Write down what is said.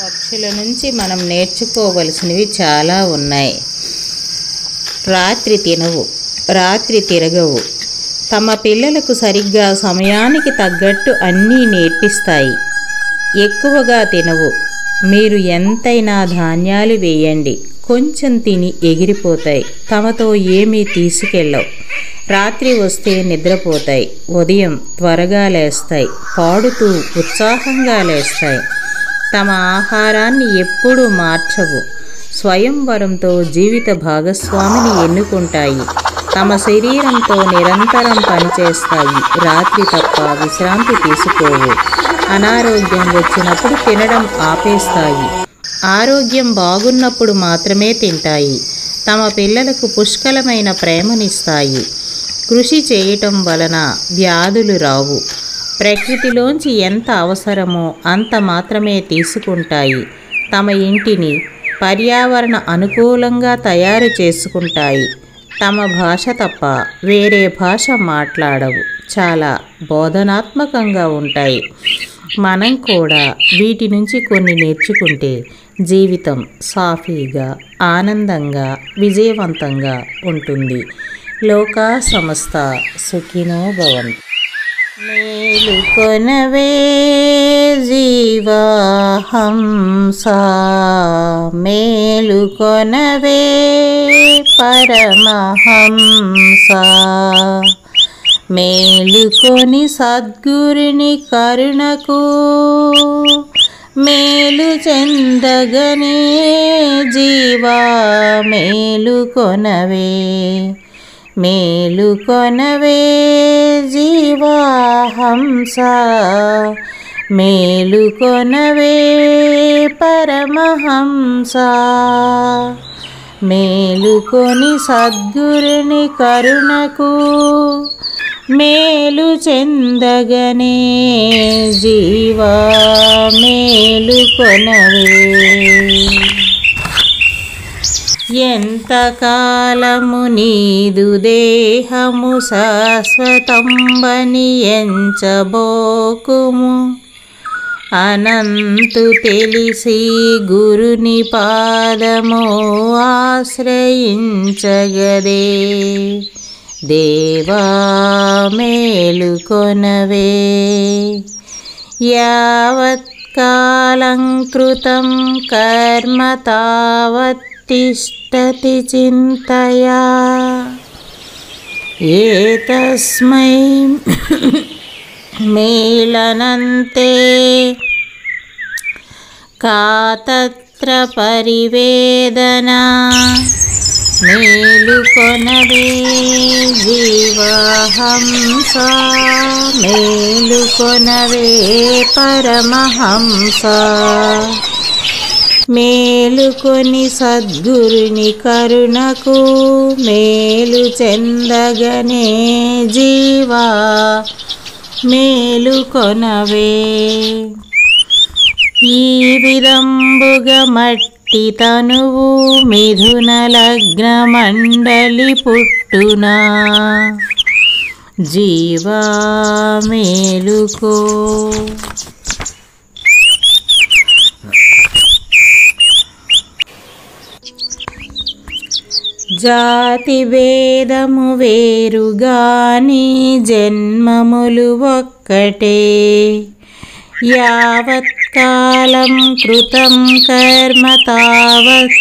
పక్షుల నుంచి మనం నేర్చుకోవలసినవి చాలా ఉన్నాయి. రాత్రి తినవు, రాత్రి తిరగవు. తమ పిల్లలకు సరిగ్గా సమయానికి తగ్గట్టు అన్నీ నేర్పిస్తాయి. ఎక్కువగా తినవు. మీరు ఎంతైనా ధాన్యాలు వేయండి, కొంచెం తిని ఎగిరిపోతాయి. తమతో ఏమీ తీసుకెళ్ళవు. రాత్రి వస్తే నిద్రపోతాయి. ఉదయం త్వరగా లేస్తాయి. పాడుతూ ఉత్సాహంగా లేస్తాయి. తమ ఆహారాన్ని ఎప్పుడూ మార్చవు. స్వయంవరంతో జీవిత భాగస్వామిని ఎన్నుకుంటాయి. తమ శరీరంతో నిరంతరం పనిచేస్తాయి. రాత్రి తప్ప విశ్రాంతి తీసుకోవు. అనారోగ్యం వచ్చినప్పుడు తినడం ఆపేస్తాయి. ఆరోగ్యం బాగున్నప్పుడు మాత్రమే తింటాయి. తమ పిల్లలకు పుష్కలమైన ప్రేమనిస్తాయి. కృషి చేయటం వలన వ్యాధులు రావు. ప్రకృతిలోంచి ఎంత అవసరమో అంత మాత్రమే తీసుకుంటాయి. తమ ఇంటిని పర్యావరణ అనుకూలంగా తయారు చేసుకుంటాయి. తమ భాష తప్ప వేరే భాష మాట్లాడవు. చాలా బోధనాత్మకంగా ఉంటాయి. మనం కూడా వీటి నుంచి కొన్ని నేర్చుకుంటే జీవితం సాఫీగా, ఆనందంగా, విజయవంతంగా ఉంటుంది. లోకా సమస్త సుఖినో భవంతు. మేలుకొనవే జీవహంసా, మేలుకొనవే పరమహంసా, మేలుకొని సద్గురుని కరుణకు మేలు చెందగనే జీవా, మేలుకొనవే, మేలుకొనవే జీవహంసా, మేలుకొనవే పరమహంసా, మేలుకొని సద్గురుని కరుణకు మేలు చెందగనే జీవా, మేలుకొనవే. ఎంతకాలము నీదు దేహము శాశ్వతంబని ఎంచబోకుము. అనంతు తెలిసి గురుని పాదము ఆశ్రయించగదే దేవా, మేలుకొనవే. యావత్కాలం కృతం కర్మ తావత్ తిష్టతి చింతయా, ఏతస్మై మేళనంతే కా తత్ర పరివేదనా. మేలుకొనవే జీవహంసా, మేలుకొనవే పరమహంసా, మేలుకొని సద్గురుని కరుణకు మేలు చెందగనే జీవా, మేలుకొనవే. ఈ విధంబుగా మట్టి తనువు మిథున లగ్న మండలి పుట్టునా జీవా, మేలుకో. జాతి భేదము వేరుగాని జన్మములు ఒక్కటే. యావత్కాలం కృతం కర్మ తావత్